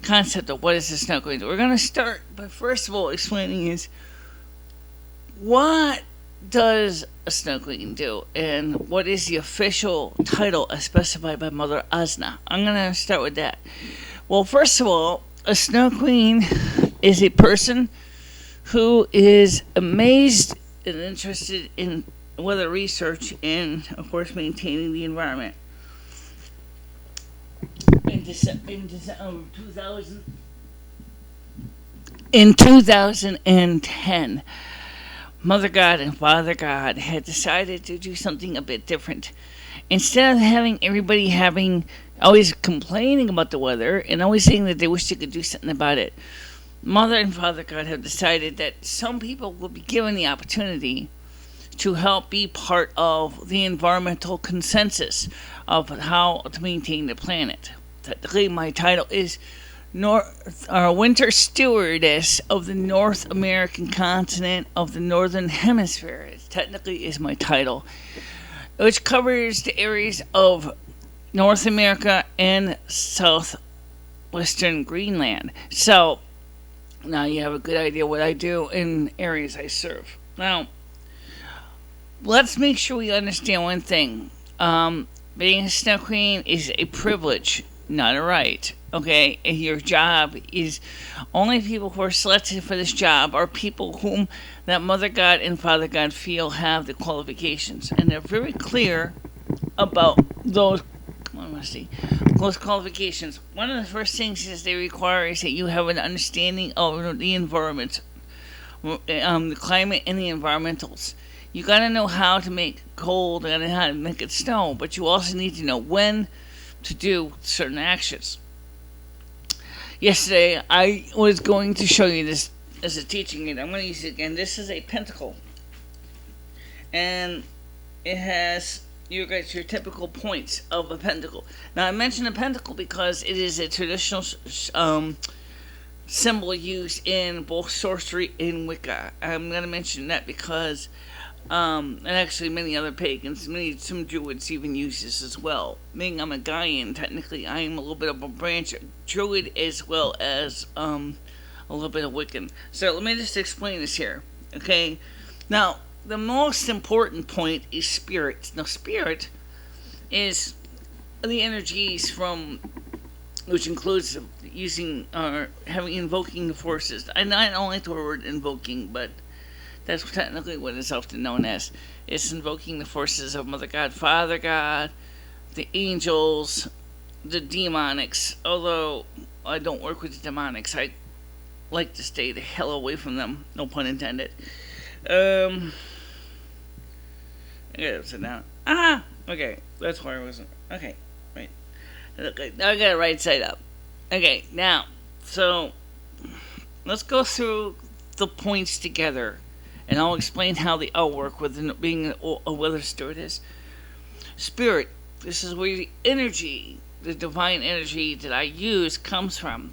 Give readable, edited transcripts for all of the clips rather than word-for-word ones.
concept of what is the snow queen. We're going to start by first of all explaining is what does a snow queen do and what is the official title as specified by Mother Asna. I'm going to start with that. Well, first of all, a snow queen is a person who is amazed and interested in weather research and, of course, maintaining the environment. In 2010, Mother God and Father God had decided to do something a bit different. Instead of having everybody always complaining about the weather and always saying that they wish they could do something about it, Mother and Father God have decided that some people will be given the opportunity to help be part of the environmental consensus of how to maintain the planet. Technically, my title is Winter Stewardess of the North American continent of the Northern Hemisphere. It technically is my title, which covers the areas of North America and southwestern Greenland. So, now you have a good idea what I do in areas I serve. Now, let's make sure we understand one thing. Being a snow queen is a privilege, not a right. Okay, and your job is only people who are selected for this job are people whom that Mother God and Father God feel have the qualifications, and they're very clear about those. Those qualifications. One of the first things is they require is that you have an understanding of the environment, the climate, and the environmentals. You got to know how to make cold and how to make it snow, but you also need to know when to do certain actions. Yesterday, I was going to show you this as a teaching aid. I'm going to use it again. This is a pentacle, and it has you got your typical points of a pentacle. Now, I mention a pentacle because it is a traditional symbol used in both sorcery and Wicca. I'm going to mention that because, and actually many other pagans, some Druids even use this as well. Being I'm a Gaian, technically I am a little bit of a branch Druid as well as a little bit of Wiccan. So let me just explain this here, okay? Now, the most important point is spirit. Now, spirit is the energies from, which includes using or invoking the forces. I don't like the word invoking, but that's technically what it's often known as. It's invoking the forces of Mother God, Father God, the angels, the demonics. Although I don't work with the demonics, I like to stay the hell away from them. No pun intended. I gotta sit down. Okay, that's why I wasn't. Okay, right. Okay, now I got it right side up. Okay, now, so let's go through the points together, and I'll explain how they all work with being a weather stewardess. Spirit, this is where the energy, the divine energy that I use comes from.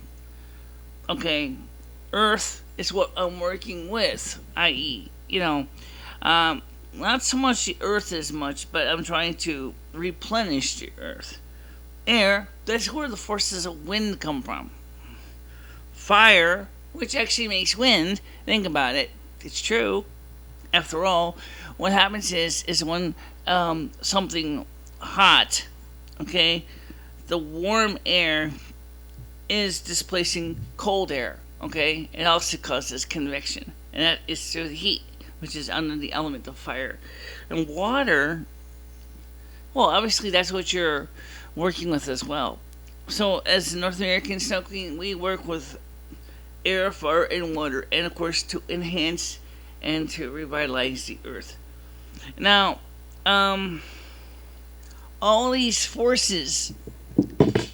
Okay, Earth is what I'm working with, i.e., not so much the earth as much, but I'm trying to replenish the earth. Air, that's where the forces of wind come from. Fire, which actually makes wind, think about it, it's true. After all, what happens is when something hot, okay, the warm air is displacing cold air, okay? It also causes convection, and that is through the heat, which is under the element of fire. And water, well, obviously that's what you're working with as well. So as the North American Snow Queen, we work with air, fire, and water, and of course to enhance and to revitalize the earth. Now, all these forces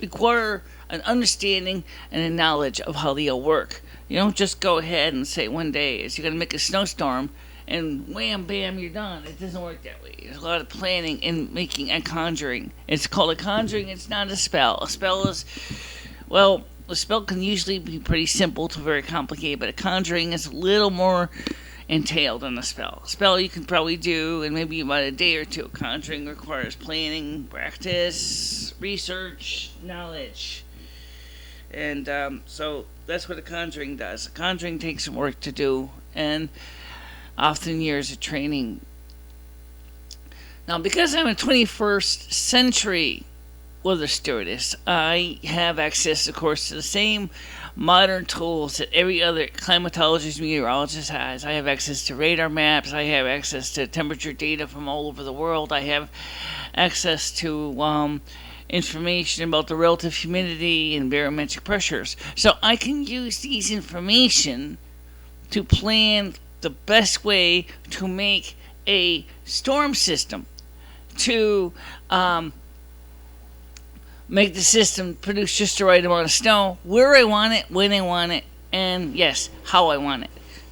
require an understanding and a knowledge of how they all work. You don't just go ahead and say one day is you're going to make a snowstorm and wham, bam, you're done. It doesn't work that way. There's a lot of planning and making and conjuring. It's called a conjuring. It's not a spell. A spell is, well, a spell can usually be pretty simple to very complicated, but a conjuring is a little more entailed than a spell. A spell you can probably do in maybe about a day or two. Conjuring requires planning, practice, research, knowledge. And so that's what a conjuring does. A conjuring takes some work to do, and often years of training. Now, because I'm a 21st century weather stewardess, I have access, of course, to the same modern tools that every other climatologist, meteorologist has. I have access to radar maps. I have access to temperature data from all over the world. I have access to information about the relative humidity and barometric pressures. So I can use these information to plan the best way to make a storm system, to make the system produce just the right amount of snow, where I want it, when I want it, and yes, how I want it.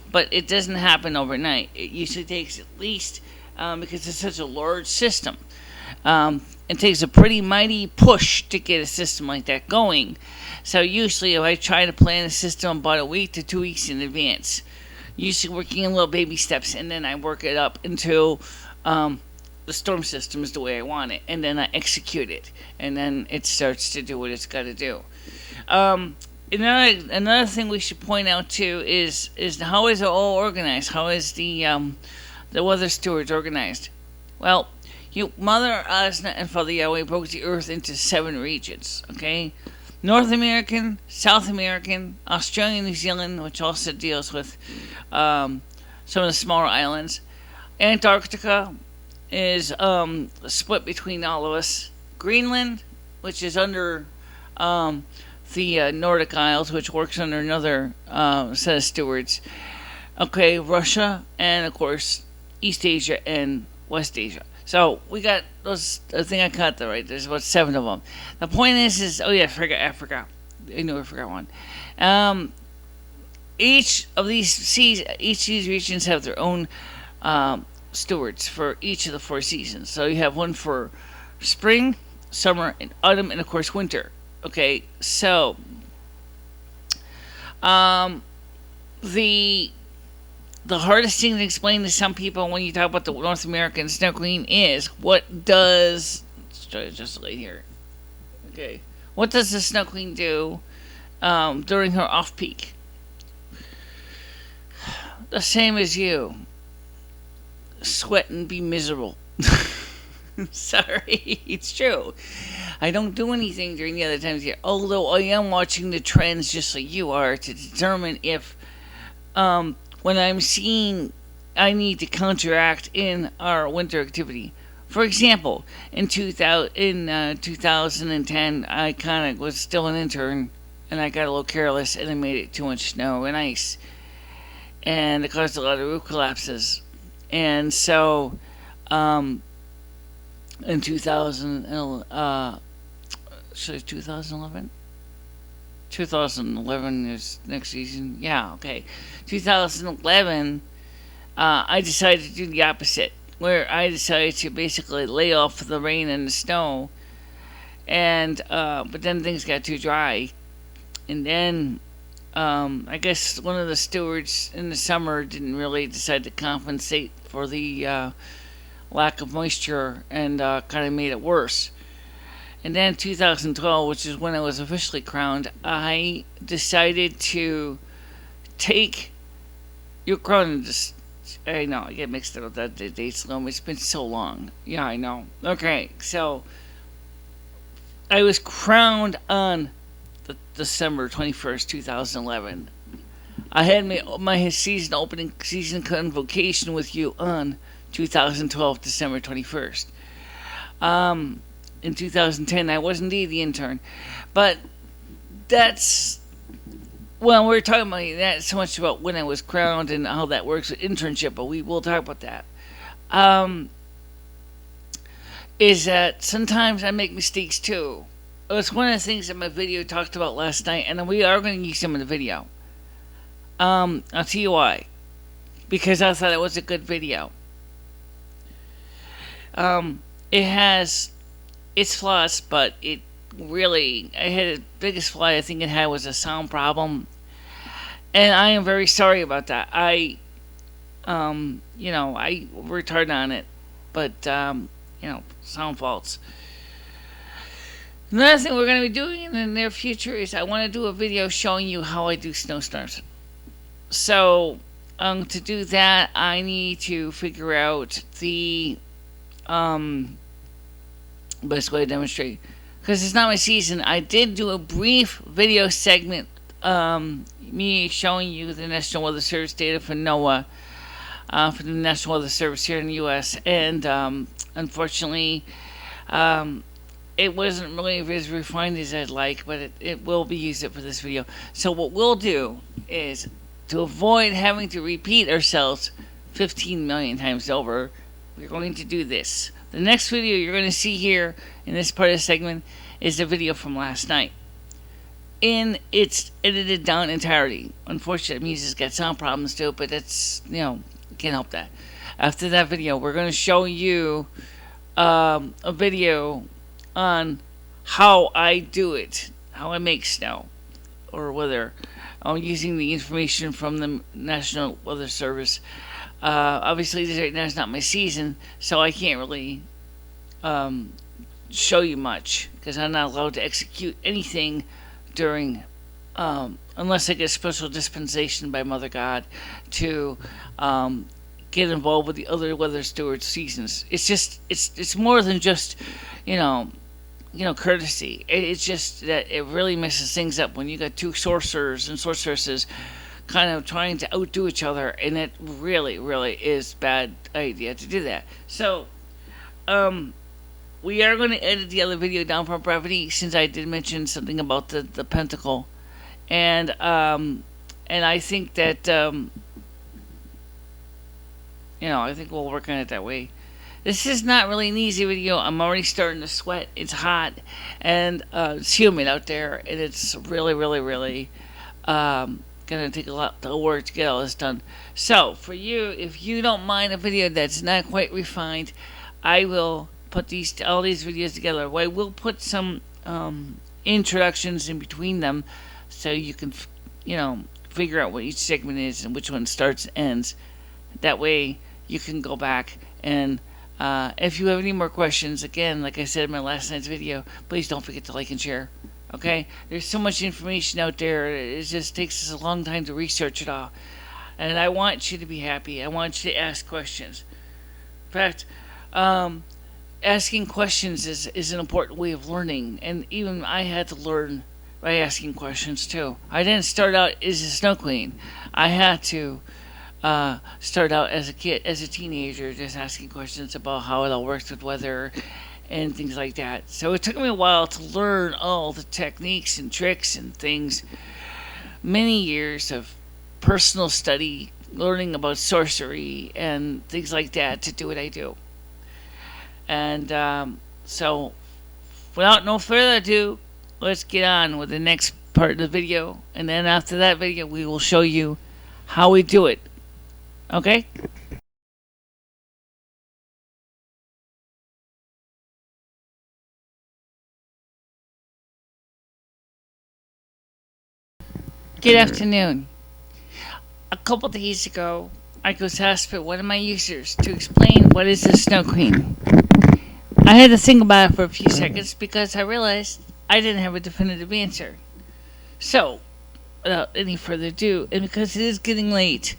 But it doesn't happen overnight. It usually takes at least, because it's such a large system, it takes a pretty mighty push to get a system like that going. So usually if I try to plan a system about a week to 2 weeks in advance, usually working in little baby steps, and then I work it up until the storm system is the way I want it, and then I execute it, and then it starts to do what it's got to do. Another thing we should point out too is how is it all organized? How is the weather stewards organized? Well, Mother Asna and Father Yahweh broke the earth into 7 regions. Okay, North American, South American, Australia, New Zealand, which also deals with some of the smaller islands. Antarctica is split between all of us. Greenland, which is under the Nordic Isles, which works under another set of stewards. Okay, Russia, and of course East Asia and West Asia. So we got those. I think I caught that right. There's about 7 of them. The point is oh yeah, I forgot. I knew I forgot one. Each of these regions have their own stewards for each of the 4 seasons. So you have one for spring, summer, and autumn, and of course winter. Okay, so the hardest thing to explain to some people when you talk about the North American snow queen is what does just lay here. Okay, what does the snow queen do during her off peak? The same as you. Sweat and be miserable. Sorry, it's true. I don't do anything during the other times of year, although I am watching the trends just like you are to determine if when I'm seeing I need to counteract in our winter activity. For example, in 2010, I kind of was still an intern, and I got a little careless, and I made it too much snow and ice, and it caused a lot of roof collapses. And so, in 2011? 2011 is next season. Yeah, okay. 2011, I decided to do the opposite, where I decided to basically lay off the rain and the snow, and but then things got too dry, and then I guess one of the stewards in the summer didn't really decide to compensate for the lack of moisture, and kind of made it worse. And then 2012, which is when I was officially crowned, I decided to take your crown. I know, I get mixed up with that the dates. It's been so long. Yeah, I know. Okay, so I was crowned on December 21st, 2011. I had my season convocation with you on 2012, December 21st. In 2010, I was indeed the intern. But that's... Well, we're talking about that so much about when I was crowned and how that works with internship, but we will talk about that. Is that sometimes I make mistakes too. It's one of the things that my video talked about last night, and we are going to use some of the video. I'll tell you why. Because I thought it was a good video. It has its flaws, but it really, I had the biggest flaw I think it had was a sound problem, and I am very sorry about that. I worked hard on it, but sound faults. Another thing we're going to be doing in the near future is I want to do a video showing you how I do snowstorms. So, to do that, I need to figure out the best way to demonstrate. Because it's not my season. I did do a brief video segment, me showing you the National Weather Service data for NOAA, for the National Weather Service here in the U.S. And unfortunately, it wasn't really as refined as I'd like, but it will be used for this video. So what we'll do is, to avoid having to repeat ourselves 15 million times over, we're going to do this. The next video you're going to see here in this part of the segment is the video from last night. And it's edited down entirely. Unfortunately, it means it's got sound problems too, but that's, can't help that. After that video, we're going to show you a video on how I do it, how I make snow or weather. I'm using the information from the National Weather Service. Obviously, right now is not my season, so I can't really show you much because I'm not allowed to execute anything during, unless I get a special dispensation by Mother God to get involved with the other weather steward seasons. It's just, it's more than just, courtesy. It's just that it really messes things up when you got two sorcerers and sorceresses kind of trying to outdo each other, and it really, really is bad idea to do that. So, we are going to edit the other video down for brevity, since I did mention something about the pentacle, and I think that I think we'll work on it that way. This is not really an easy video. I'm already starting to sweat. It's hot, and it's humid out there, and it's really, really, really gonna take a lot of work to get all this done. So, for you, if you don't mind a video that's not quite refined, I will put all these videos together. I will put some introductions in between them, so you can, figure out what each segment is and which one starts and ends. That way, you can go back and. If you have any more questions, again, like I said in my last night's video, please don't forget to like and share. Okay? There's so much information out there. It just takes us a long time to research it all. And I want you to be happy. I want you to ask questions. In fact, asking questions is an important way of learning. And even I had to learn by asking questions, too. I didn't start out as a snow queen. I had to start out as a kid, as a teenager, just asking questions about how it all works with weather and things like that. So it took me a while to learn all the techniques and tricks and things. Many years of personal study, learning about sorcery and things like that to do what I do. And so, without no further ado, let's get on with the next part of the video. And then after that video, we will show you how we do it. Okay? Good afternoon. A couple days ago, I was asked by one of my users to explain what is a snow queen. I had to think about it for a few seconds because I realized I didn't have a definitive answer. So, without any further ado, and because it is getting late,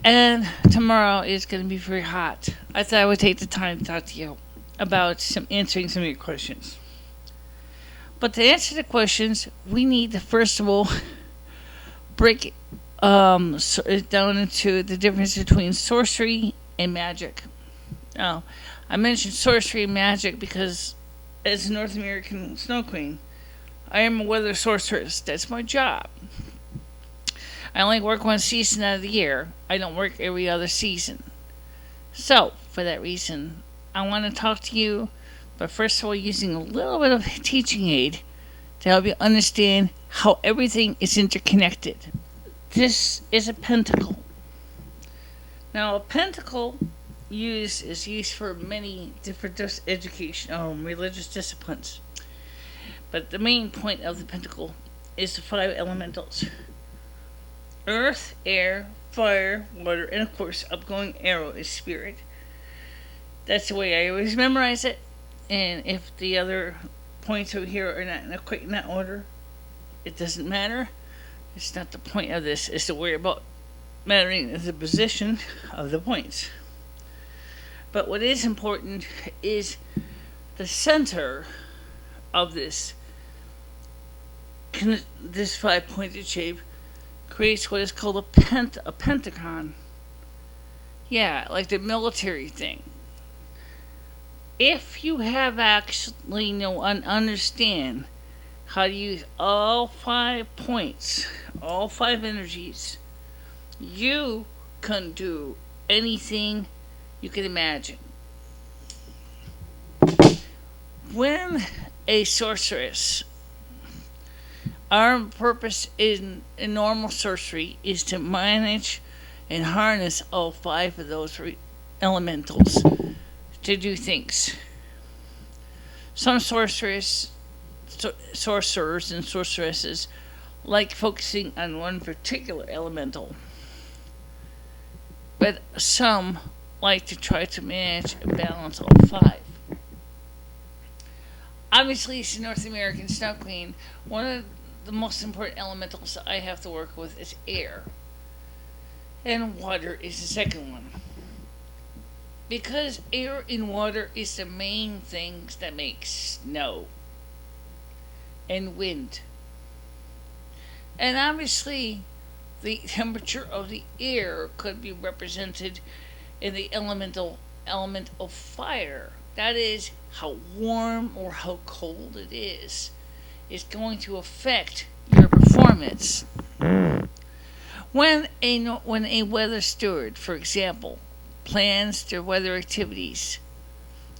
and tomorrow is going to be very hot, I thought I would take the time to talk to you about answering some of your questions. But to answer the questions, we need to first of all break it down into the difference between sorcery and magic. Now, I mentioned sorcery and magic because as a North American snow queen, I am a weather sorceress. That's my job. I only work one season out of the year. I don't work every other season. So, for that reason, I want to talk to you, but first of all, using a little bit of a teaching aid to help you understand how everything is interconnected. This is a pentacle. Now, a pentacle is used for many different religious disciplines. But the main point of the pentacle is the 5 elementals: earth, air, fire, water, and of course, upgoing arrow is spirit. That's the way I always memorize it. And if the other points over here are not in that order. It doesn't matter. It's not the point of this. It's to worry about mattering is the position of the points. But what is important is the center of this 5-pointed shape creates what is called a pentagon. Yeah, like the military thing. If you have actually understand how to use all 5 points, all 5 energies, you can do anything you can imagine. When a sorceress, our purpose in normal sorcery is to manage and harness all 5 of those elementals to do things. Some sorcerers and sorceresses like focusing on one particular elemental, but some like to try to manage and balance all 5. Obviously, as a North American Snow Queen, one of the most important elementals that I have to work with is air. And water is the second one. Because air and water is the main things that make snow and wind. And obviously, the temperature of the air could be represented in the element of fire. That is, how warm or how cold it is going to affect your performance. When a weather steward, for example, plans their weather activities,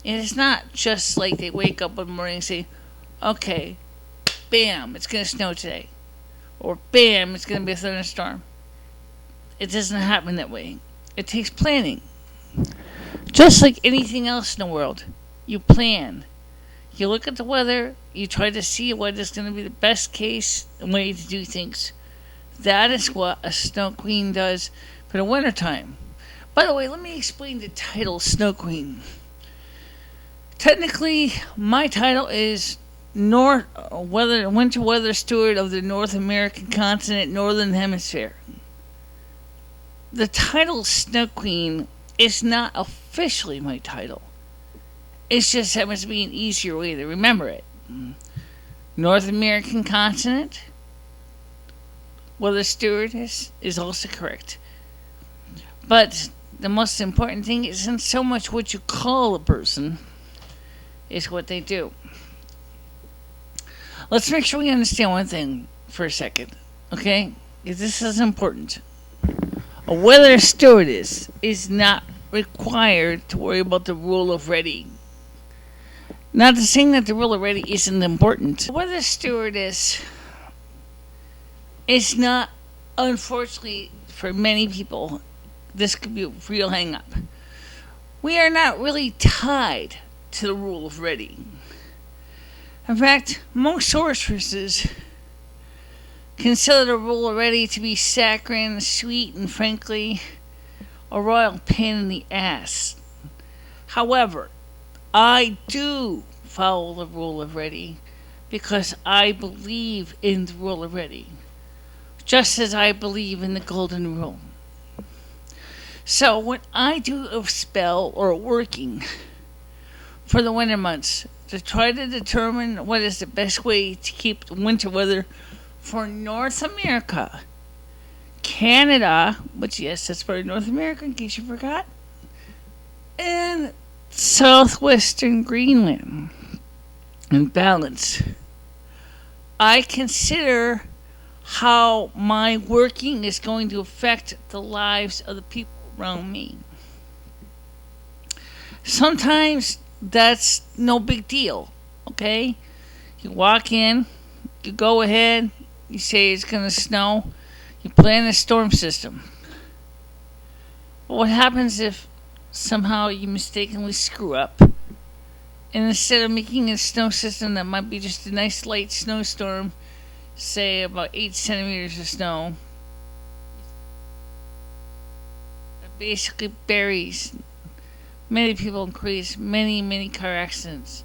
and it's not just like they wake up one morning and say, okay, bam, it's going to snow today, or bam, it's going to be a thunderstorm. It doesn't happen that way. It takes planning. Just like anything else in the world, you plan. You look at the weather, you try to see what is going to be the best case way to do things. That is what a Snow Queen does for the wintertime. By the way, let me explain the title Snow Queen. Technically, my title is Winter Weather Steward of the North American continent, Northern Hemisphere. The title Snow Queen is not officially my title. It just happens to be an easier way to remember it. North American continent, Weather Steward is also correct. But the most important thing isn't so much what you call a person, it's what they do. Let's make sure we understand one thing for a second, okay? Because this is important. A weather stewardess is not required to worry about the rule of ready. Not to say that the rule of ready isn't important. A weather stewardess is not, unfortunately, for many people, this could be a real hang-up. We are not really tied to the rule of ready. In fact, most sorceresses consider the rule of ready to be saccharine, sweet, and frankly, a royal pain in the ass. However, I do follow the rule of ready because I believe in the rule of ready, just as I believe in the golden rule. So when I do a spell or working for the winter months to try to determine what is the best way to keep the winter weather for North America, Canada, which yes, that's part of North America in case you forgot, and southwestern Greenland in balance, I consider how my working is going to affect the lives of the people around me. Sometimes that's no big deal, okay? You walk in, you go ahead, you say it's going to snow, you plan a storm system. But what happens if somehow you mistakenly screw up, and instead of making a snow system that might be just a nice light snowstorm, say about 8 centimeters of snow, it basically buries many people and creates many car accidents.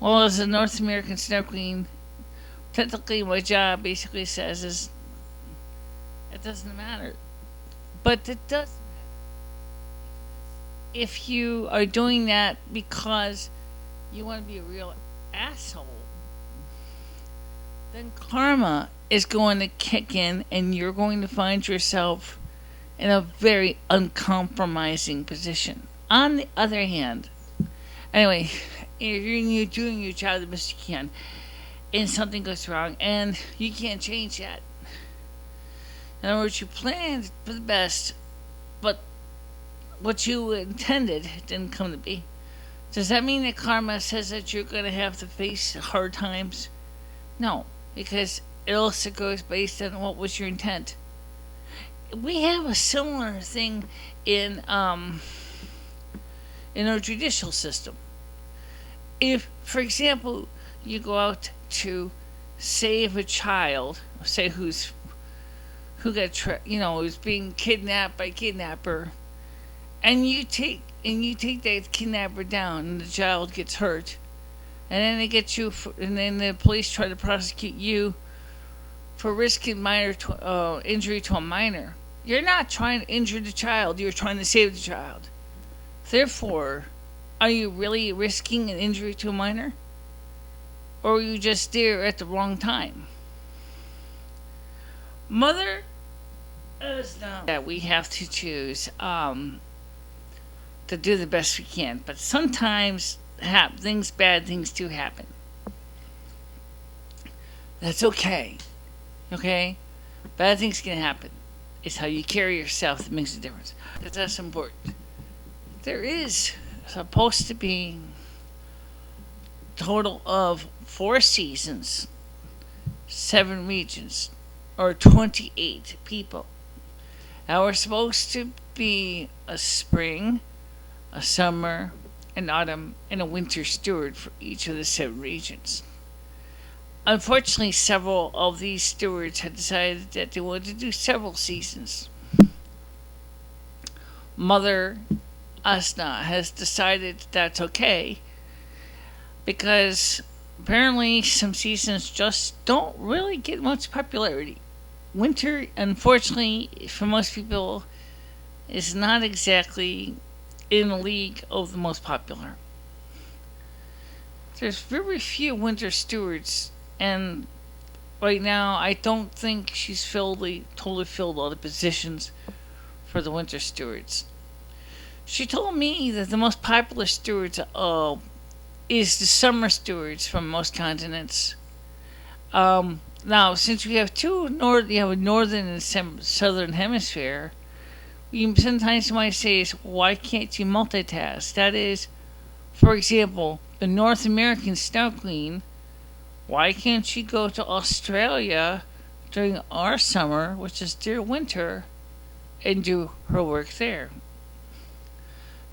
Well, as a North American Snow Queen, technically my job basically says is it doesn't matter. But it does if you are doing that because you want to be a real asshole, then karma is going to kick in and you're going to find yourself in a very uncompromising position. On the other hand, anyway, if you're doing your job the best you can and something goes wrong and you can't change that, in other words, you planned for the best, but what you intended didn't come to be. Does that mean that karma says that you're going to have to face hard times? No, because it also goes based on what was your intent. We have a similar thing in our judicial system. If, for example, you go out to save a child, say who who's being kidnapped by a kidnapper, and you take that kidnapper down, and the child gets hurt, and then and then the police try to prosecute you for risking minor injury to a minor. You're not trying to injure the child; you're trying to save the child. Therefore, are you really risking an injury to a minor, or are you just there at the wrong time? Mother is now that we have to choose to do the best we can, but sometimes bad things do happen. That's okay. Okay? Bad things can happen. It's how you carry yourself that makes a difference. That's important. There is supposed to be a total of 4 seasons, 7 regions, or 28 people. Now we're supposed to be a spring, a summer, an autumn, and a winter steward for each of the 7 regions. Unfortunately, several of these stewards had decided that they wanted to do several seasons. Mother Asna has decided that's okay because apparently some seasons just don't really get much popularity. Winter, unfortunately, for most people, is not exactly in the league of the most popular. There's very few winter stewards, and right now I don't think she's totally filled all the positions for the winter stewards. She told me that the most popular stewards is the summer stewards from most continents. Now, since we have you have a northern and southern hemisphere, you sometimes might say, why can't you multitask? That is, for example, the North American Snow Queen, why can't she go to Australia during our summer, which is their winter, and do her work there?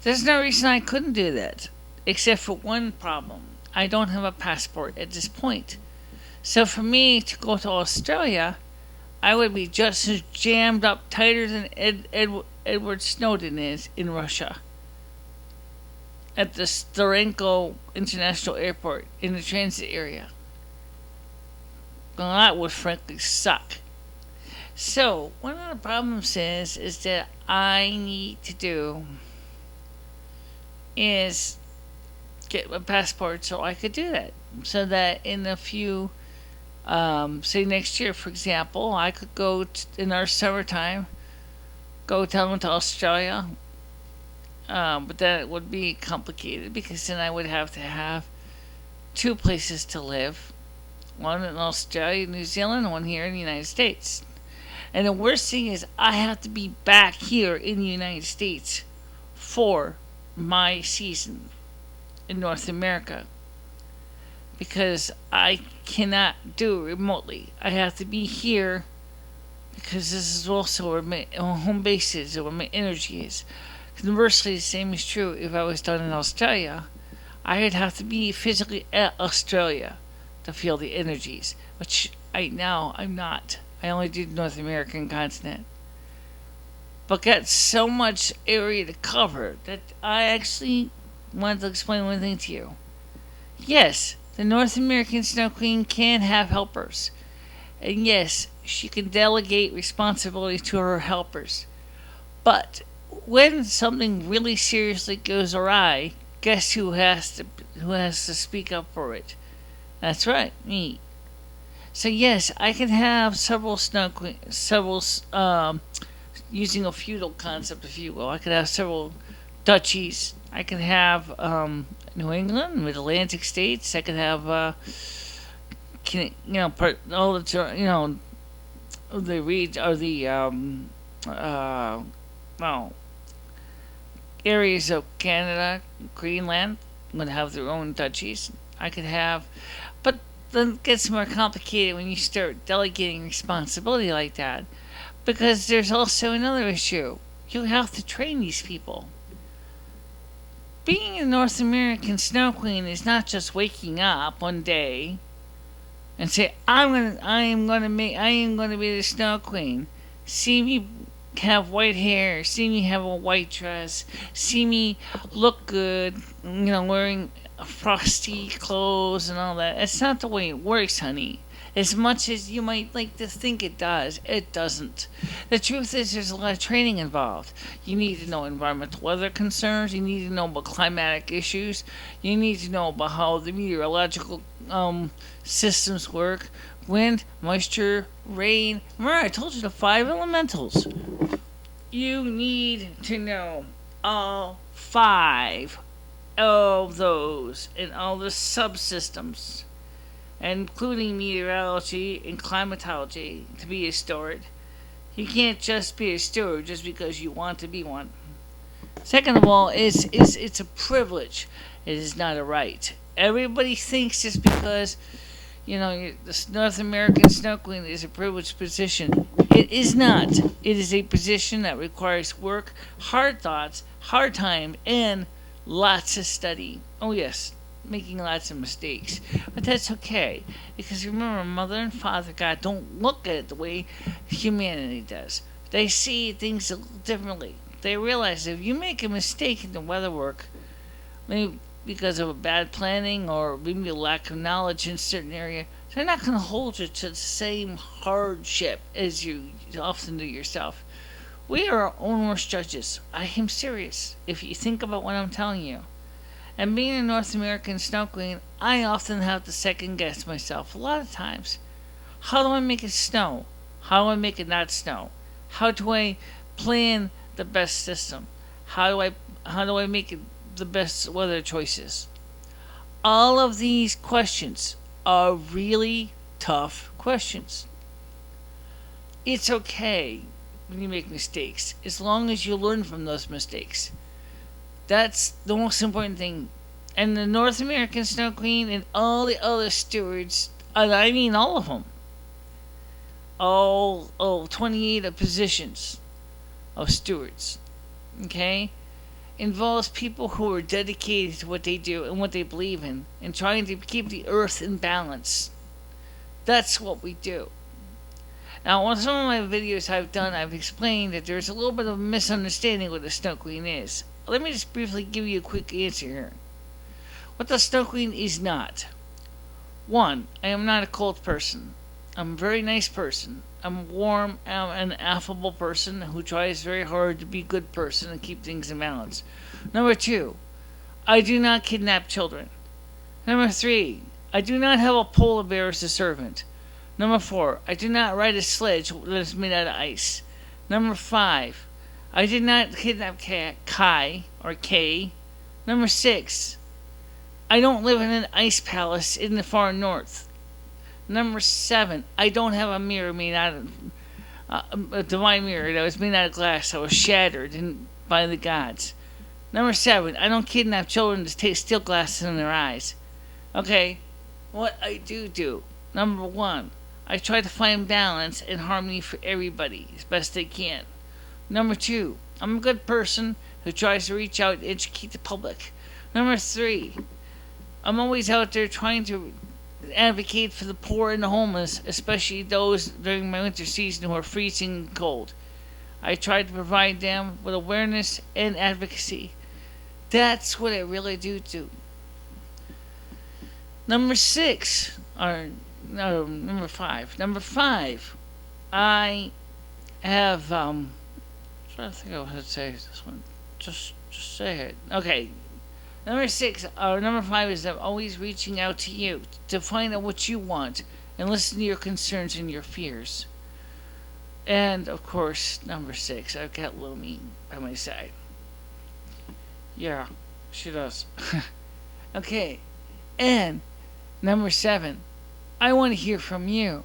There's no reason I couldn't do that, except for one problem. I don't have a passport at this point. So for me to go to Australia, I would be just as jammed up tighter than Edward Snowden is in Russia at the Starenko International Airport in the transit area. Well, that would frankly suck. So one of the problems is that I need to do is get a passport so I could do that. So that in a few, say next year, for example, I could go in our summertime, go down to Australia. But then it would be complicated because then I would have to have 2 places to live. One in Australia, New Zealand, and one here in the United States. And the worst thing is I have to be back here in the United States for my season in North America, because I cannot do it remotely. I have to be here because this is also where my home base is, or where my energy is. Conversely, the same is true if I was done in Australia. I would have to be physically at Australia to feel the energies, which I'm not. I only do the North American continent. But got so much area to cover that I actually wanted to explain one thing to you. Yes, the North American Snow Queen can have helpers. And yes, she can delegate responsibility to her helpers. But when something really seriously goes awry, guess who has to speak up for it? That's right, me. So yes, I can have several snow queen, several using a feudal concept, if you will. I could have several duchies. I could have New England, Mid Atlantic states. I could have all the read or the uh, well areas of Canada, Greenland would have their own duchies. I could have, but then it gets more complicated when you start delegating responsibility like that, because there's also another issue. You have to train these people. Being a North American Snow Queen is not just waking up one day and say, I am gonna be the Snow Queen. See me have white hair, see me have a white dress, see me look good, wearing frosty clothes and all that. It's not the way it works, honey. As much as you might like to think it does, it doesn't. The truth is, there's a lot of training involved. You need to know environmental weather concerns. You need to know about climatic issues. You need to know about how the meteorological systems work. Wind, moisture, rain. Remember, I told you the five elementals. You need to know all five of those and all the subsystems, including meteorology and climatology, to be a steward. You can't just be a steward just because you want to be one. Second of all, it's a privilege. It is not a right. Everybody thinks just because the North American Snow Queen is a privileged position. It is not. It is a position that requires work, hard thoughts, hard time, and lots of study. Oh yes, making lots of mistakes. But that's okay. Because remember, Mother and Father God don't look at it the way humanity does. They see things a little differently. They realize if you make a mistake in the weather work, maybe because of a bad planning or maybe a lack of knowledge in a certain area, they're not going to hold you to the same hardship as you often do yourself. We are our own worst judges. I am serious, if you think about what I'm telling you. And being a North American Snow Queen, I often have to second guess myself a lot of times. How do I make it snow? How do I make it not snow? How do I plan the best system? How do I make it the best weather choices? All of these questions are really tough questions. It's okay when you make mistakes, as long as you learn from those mistakes. That's the most important thing. And the North American Snow Queen and all the other stewards, and I mean all of them, all 28 positions of stewards, okay, involves people who are dedicated to what they do and what they believe in and trying to keep the earth in balance. That's what we do. Now, on some of my videos I've done, I've explained that there's a little bit of a misunderstanding what the Snow Queen is. Let me just briefly give you a quick answer here. What the Snow Queen is not. 1. I am not a cold person. I'm a very nice person. I'm warm. I'm an affable person who tries very hard to be a good person and keep things in balance. Number 2. I do not kidnap children. Number 3. I do not have a polar bear as a servant. Number 4. I do not ride a sledge that is made out of ice. Number 5. I did not kidnap Kai or Kay. Number 6. I don't live in an ice palace in the far north. Number 7. I don't have a mirror made out of a divine mirror that was made out of glass that was shattered by the gods. Number 7. I don't kidnap children to steal glasses in their eyes. Okay, what I do. Number 1. I try to find balance and harmony for everybody as best I can. Number 2. I'm a good person who tries to reach out and educate the public. Number 3. I'm always out there trying to advocate for the poor and the homeless, especially those during my winter season who are freezing cold. I try to provide them with awareness and advocacy. That's what I really do. Number 6, or no, number 5. Number 5, I have, trying to think of how to say this one. Just say it. Okay. Number 6, or number 5 is I'm always reaching out to you to find out what you want and listen to your concerns and your fears. And, of course, number 6, I've got Lumi by my side. Yeah, she does. Okay. And number 7, I want to hear from you.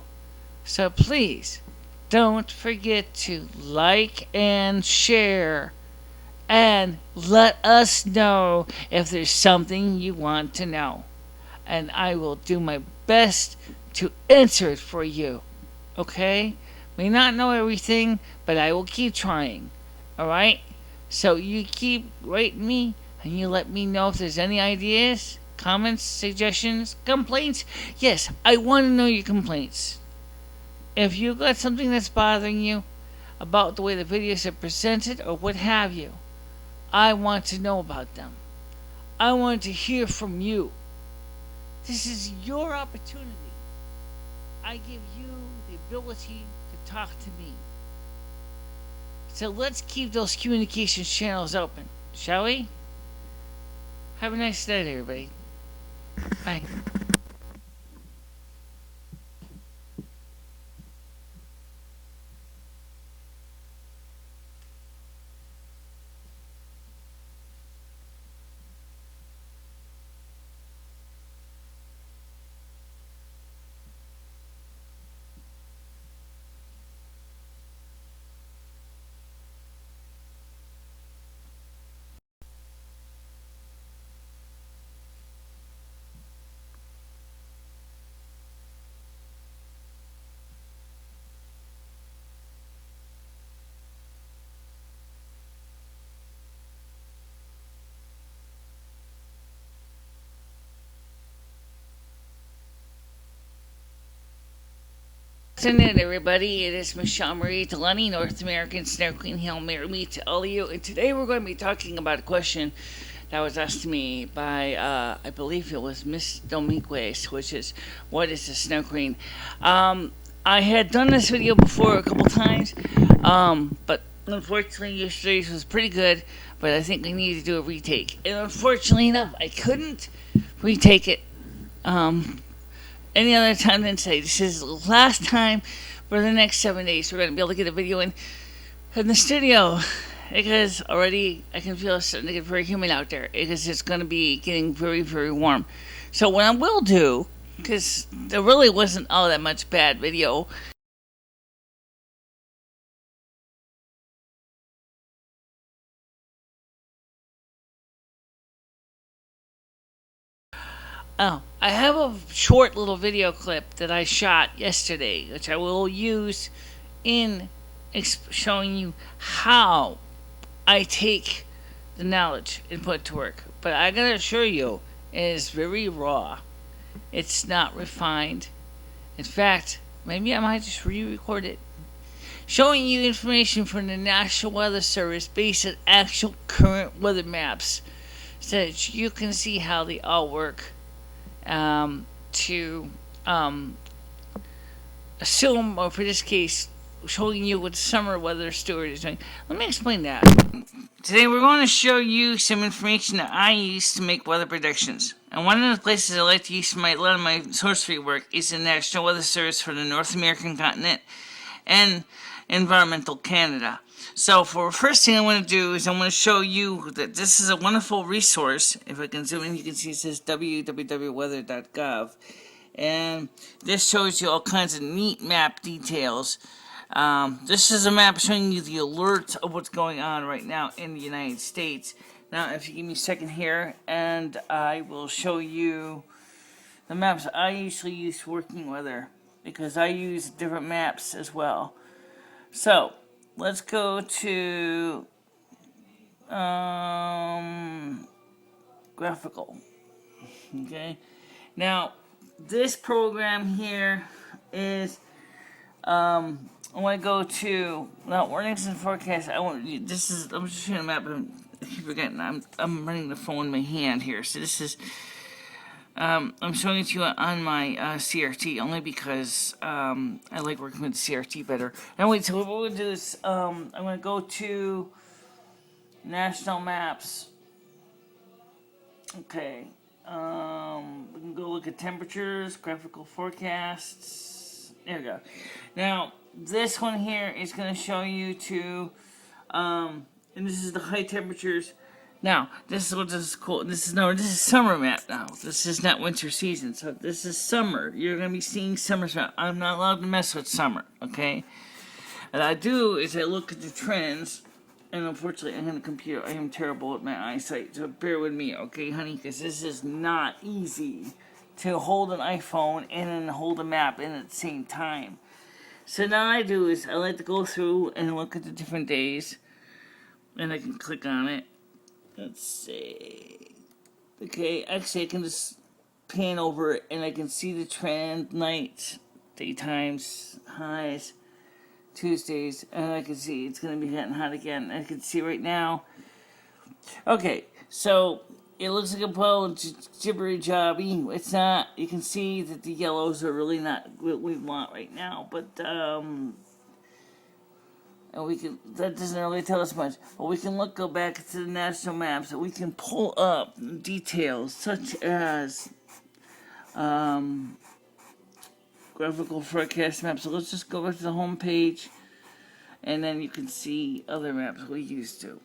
So please, don't forget to like and share. And let us know if there's something you want to know. And I will do my best to answer it for you. Okay? May not know everything, but I will keep trying. Alright? So you keep writing me and you let me know if there's any ideas, comments, suggestions, complaints. Yes, I want to know your complaints. If you got something that's bothering you about the way the videos are presented or what have you, I want to know about them. I want to hear from you. This is your opportunity. I give you the ability to talk to me. So let's keep those communication channels open, shall we? Have a nice night, everybody. Bye. Good afternoon, everybody. It is MicheleMarieDalene, North American Snare Queen. Hail Mary to all of you. And today we're going to be talking about a question that was asked to me by, I believe it was Miss Dominguez, which is, what is a Snare Queen? I had done this video before a couple times, but unfortunately yesterday's was pretty good, but I think I need to do a retake. And unfortunately enough, I couldn't retake it. Any other time than today. This is the last time for the next 7 days we're going to be able to get a video in the studio, because already I can feel it's starting to get very humid out there, because it's going to be getting very, very warm. So what I will do, because there really wasn't all that much bad video, oh, I have a short little video clip that I shot yesterday, which I will use in showing you how I take the knowledge and put it to work. But I gotta assure you, it is very raw. It's not refined. In fact, maybe I might just re-record it. Showing you information from the National Weather Service based on actual current weather maps, so that you can see how they all work, to assume, or for this case, showing you what summer weather steward is doing. Let me explain that. Today we're going to show you some information that I use to make weather predictions. And one of the places I like to use for a lot of my source free work is the National Weather Service for the North American continent and Environmental Canada. So for the first thing I want to do is I want to show you that this is a wonderful resource. If I can zoom in, you can see it says www.weather.gov. And this shows you all kinds of neat map details. This is a map showing you the alert of what's going on right now in the United States. Now, if you give me a second here, and I will show you the maps I usually use for working weather, because I use different maps as well. So, let's go to graphical. Okay. Now, this program here is I want to go to warnings and forecasts. I'm just showing a map, but I keep forgetting. I'm running the phone in my hand here. So this is I'm showing it to you on my CRT only because I like working with the CRT better. Anyway, so what we're going to do is I'm going to go to National Maps. Okay. We can go look at temperatures, graphical forecasts. There we go. Now, this one here is going to show you to, and this is the high temperatures. Now, this is what this is cool. This is summer map now. This is not winter season. So this is summer. You're going to be seeing summer map. I'm not allowed to mess with summer, okay? What I do is I look at the trends, and unfortunately, I'm on the computer. I am terrible at my eyesight, so bear with me, okay, honey? Because this is not easy to hold an iPhone and then hold a map in at the same time. So now what I do is I like to go through and look at the different days, and I can click on it. Let's see. Okay, actually I can just pan over it and I can see the trend, nights, daytimes, highs, Tuesdays, and I can see it's going to be getting hot again. I can see right now. Okay, so it looks like a ball gibbery jobby. It's not. You can see that the yellows are really not what we want right now, but and we can, that doesn't really tell us much, but we can go back to the national maps and we can pull up details such as graphical forecast maps. So let's just go back to the home page and then you can see other maps we used to.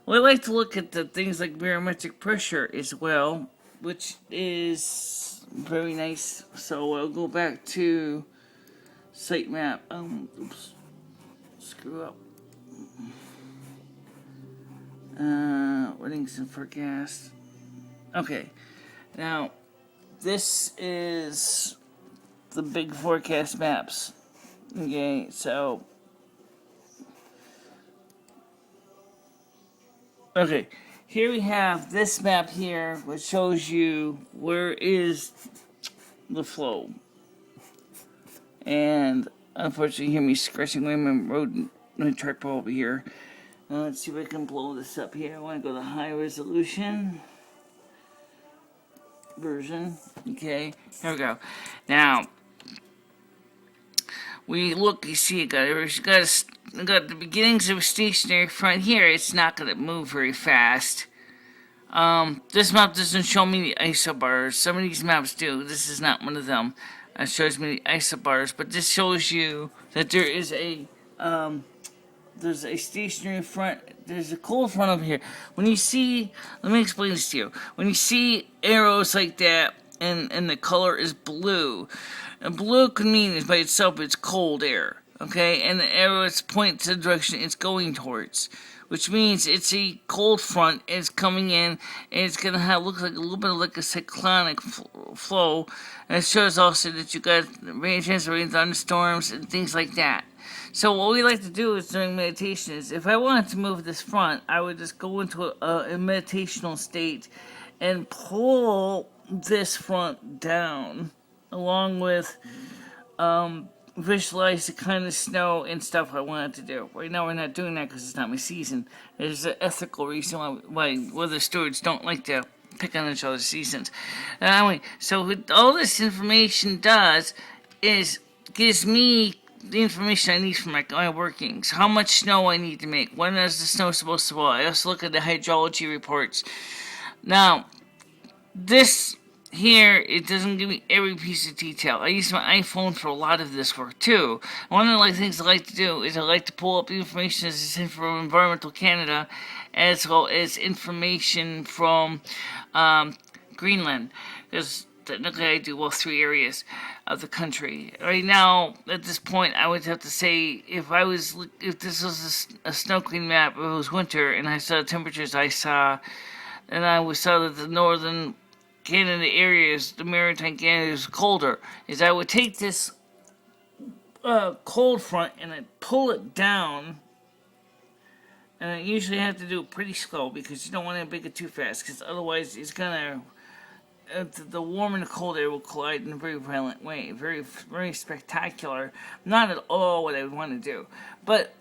We like to look at the things like barometric pressure as well, which is very nice. So we'll go back to site map. Oops. Screw up. Readings and forecast. Okay. Now, this is the big forecast maps. Okay, so. Okay, here we have this map here, which shows you where is the flow. And unfortunately, you hear me scratching away my road trackball over here. Now, let's see if I can blow this up here. I want to go to high resolution version. Okay, here we go. Now, we look, you see, it got the beginnings of a stationary front here. It's not going to move very fast. This map doesn't show me the isobars. Some of these maps do. This is not one of them. It shows me the isobars, but this shows you that there is there's a stationary front. There's a cold front over here. When you see, let me explain this to you. When you see arrows like that, and the color is blue, and blue can mean by itself it's cold air, okay? And the arrows point to the direction it's going towards, which means it's a cold front. It's coming in, and it's gonna look like a little bit like a cyclonic flow. And it shows also that you got chance of rain, thunderstorms, and things like that. So what we like to do is during meditation is, if I wanted to move this front, I would just go into a meditational state and pull this front down, along with visualize the kind of snow and stuff I wanted to do. Right now we're not doing that because it's not my season. There's an ethical reason why weather stewards don't like to pick on each other's seasons. Anyway, so what all this information does is gives me the information I need for my workings. How much snow I need to make. When is the snow supposed to fall? I also look at the hydrology reports. Now, this here, it doesn't give me every piece of detail. I use my iPhone for a lot of this work too. One of the things I like to do is I like to pull up the information as it's in from Environmental Canada, as well as information from Greenland, because technically I do all three areas of the country. Right now, at this point, I would have to say if this was a snow clean map, if it was winter, and I saw the temperatures I saw, and I saw that the northern Canada areas, the maritime Canada is colder, is I would take this cold front and I'd pull it down, and I usually have to do it pretty slow because you don't want to make it too fast, because otherwise it's gonna the warm and the cold air will collide in a very violent way, very, very spectacular. Not at all what I would want to do, but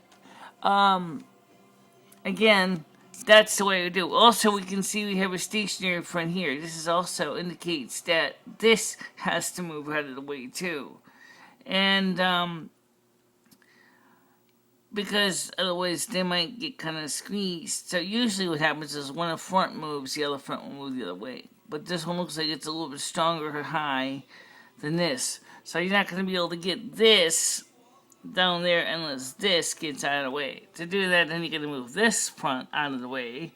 again, that's the way we do. Also, we can see we have a stationary front here. This is also indicates that this has to move out of the way too. And because otherwise they might get kind of squeezed. So usually what happens is when a front moves, the other front will move the other way. But this one looks like it's a little bit stronger high than this. So you're not going to be able to get this down there unless this gets out of the way. To do that, then you're going to move this front out of the way,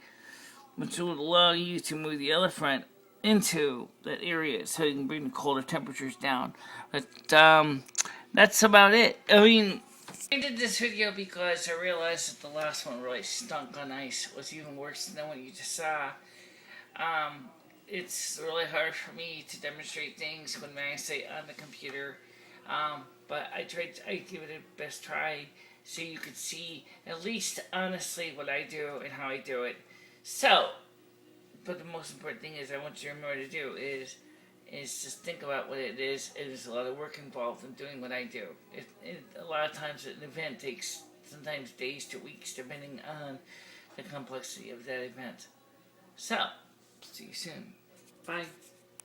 which will allow you to move the other front into that area so you can bring the colder temperatures down. But that's about it. I mean, I did this video because I realized that the last one really stunk on ice. It was even worse than what you just saw. It's really hard for me to demonstrate things when I say on the computer. But I give it a best try so you could see at least honestly what I do and how I do it. So, but the most important thing is I want you to remember to do is just think about what it is. It is a lot of work involved in doing what I do. A lot of times an event takes sometimes days to weeks depending on the complexity of that event. So, see you soon. Bye.